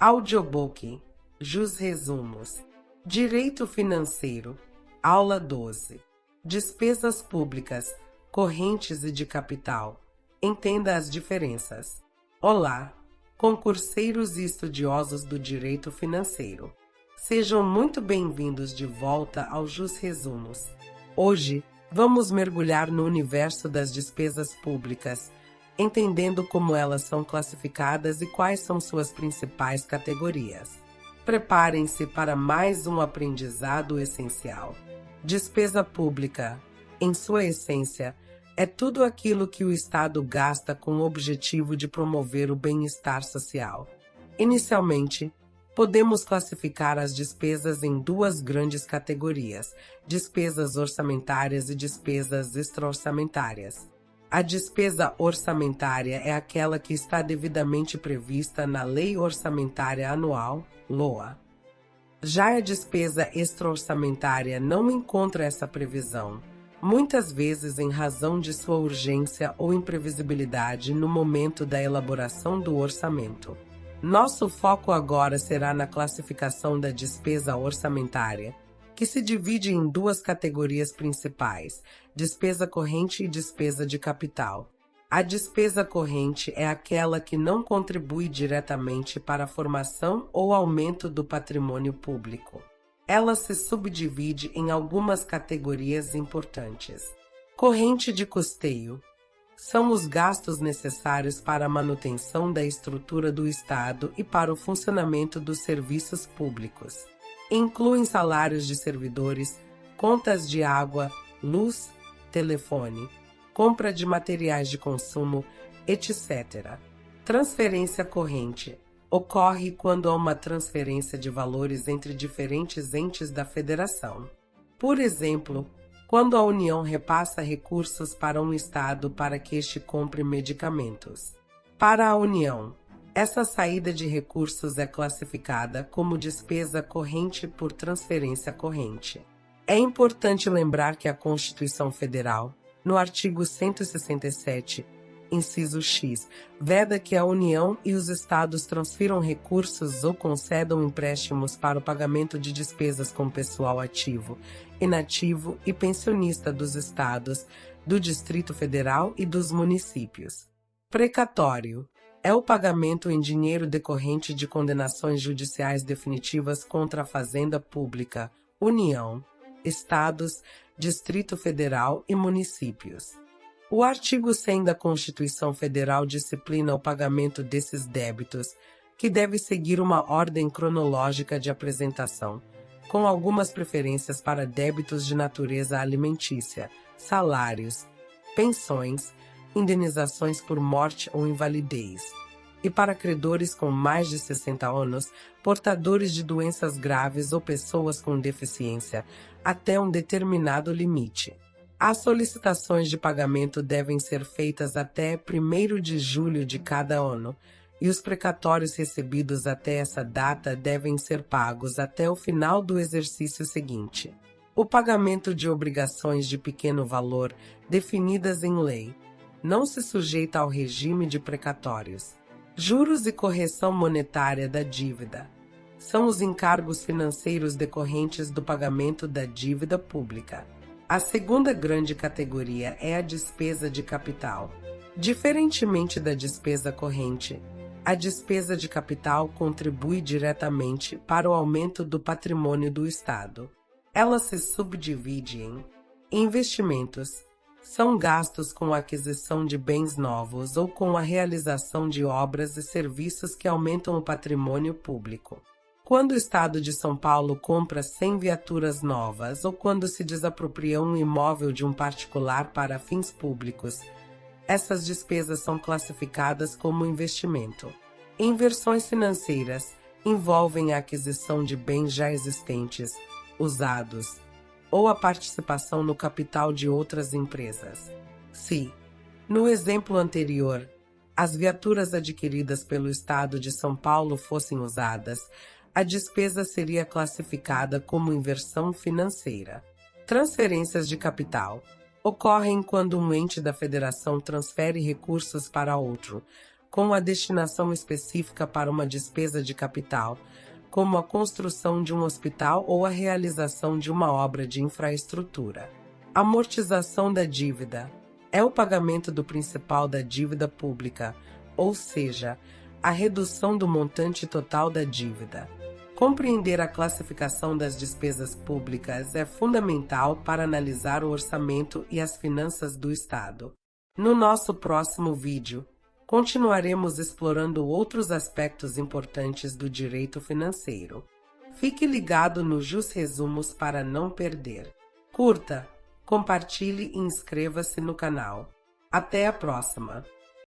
Audiobook, Jus Resumos, Direito Financeiro, Aula 12, Despesas Públicas, Correntes e de Capital. Entenda as diferenças. Olá, concurseiros e estudiosos do direito financeiro. Sejam muito bem-vindos de volta ao Jus Resumos. Hoje, vamos mergulhar no universo das despesas públicas, entendendo como elas são classificadas e quais são suas principais categorias. Preparem-se para mais um aprendizado essencial. Despesa pública, em sua essência, é tudo aquilo que o Estado gasta com o objetivo de promover o bem-estar social. Inicialmente, podemos classificar as despesas em duas grandes categorias: despesas orçamentárias e despesas extra-orçamentárias. A despesa orçamentária é aquela que está devidamente prevista na Lei Orçamentária Anual, LOA. Já a despesa extra-orçamentária não encontra essa previsão, muitas vezes em razão de sua urgência ou imprevisibilidade no momento da elaboração do orçamento. Nosso foco agora será na classificação da despesa orçamentária, que se divide em duas categorias principais: despesa corrente e despesa de capital. A despesa corrente é aquela que não contribui diretamente para a formação ou aumento do patrimônio público. Ela se subdivide em algumas categorias importantes. Corrente de custeio são os gastos necessários para a manutenção da estrutura do Estado e para o funcionamento dos serviços públicos. Incluem salários de servidores, contas de água, luz, telefone, compra de materiais de consumo, etc. Transferência corrente ocorre quando há uma transferência de valores entre diferentes entes da federação. Por exemplo, quando a União repassa recursos para um Estado para que este compre medicamentos. Para a União, essa saída de recursos é classificada como despesa corrente por transferência corrente. É importante lembrar que a Constituição Federal, no artigo 167, inciso X, veda que a União e os Estados transfiram recursos ou concedam empréstimos para o pagamento de despesas com pessoal ativo, inativo e pensionista dos Estados, do Distrito Federal e dos municípios. Precatório é o pagamento em dinheiro decorrente de condenações judiciais definitivas contra a Fazenda Pública, União, Estados, Distrito Federal e municípios. O artigo 100 da Constituição Federal disciplina o pagamento desses débitos, que deve seguir uma ordem cronológica de apresentação, com algumas preferências para débitos de natureza alimentícia, salários, pensões, indenizações por morte ou invalidez, e para credores com mais de 60 anos, portadores de doenças graves ou pessoas com deficiência, até um determinado limite. As solicitações de pagamento devem ser feitas até 1º de julho de cada ano, e os precatórios recebidos até essa data devem ser pagos até o final do exercício seguinte. O pagamento de obrigações de pequeno valor, definidas em lei, não se sujeita ao regime de precatórios. Juros e correção monetária da dívida são os encargos financeiros decorrentes do pagamento da dívida pública. A segunda grande categoria é a despesa de capital. Diferentemente da despesa corrente, a despesa de capital contribui diretamente para o aumento do patrimônio do Estado. Ela se subdivide em investimentos. São gastos com a aquisição de bens novos ou com a realização de obras e serviços que aumentam o patrimônio público. Quando o Estado de São Paulo compra 100 viaturas novas ou quando se desapropria um imóvel de um particular para fins públicos, essas despesas são classificadas como investimento. Inversões financeiras envolvem a aquisição de bens já existentes, usados, ou a participação no capital de outras empresas. Se, no exemplo anterior, as viaturas adquiridas pelo Estado de São Paulo fossem usadas, a despesa seria classificada como inversão financeira. Transferências de capital ocorrem quando um ente da federação transfere recursos para outro, com a destinação específica para uma despesa de capital, como a construção de um hospital ou a realização de uma obra de infraestrutura. Amortização da dívida é o pagamento do principal da dívida pública, ou seja, a redução do montante total da dívida. Compreender a classificação das despesas públicas é fundamental para analisar o orçamento e as finanças do Estado. No nosso próximo vídeo, continuaremos explorando outros aspectos importantes do direito financeiro. Fique ligado no Jus Resumos para não perder. Curta, compartilhe e inscreva-se no canal. Até a próxima!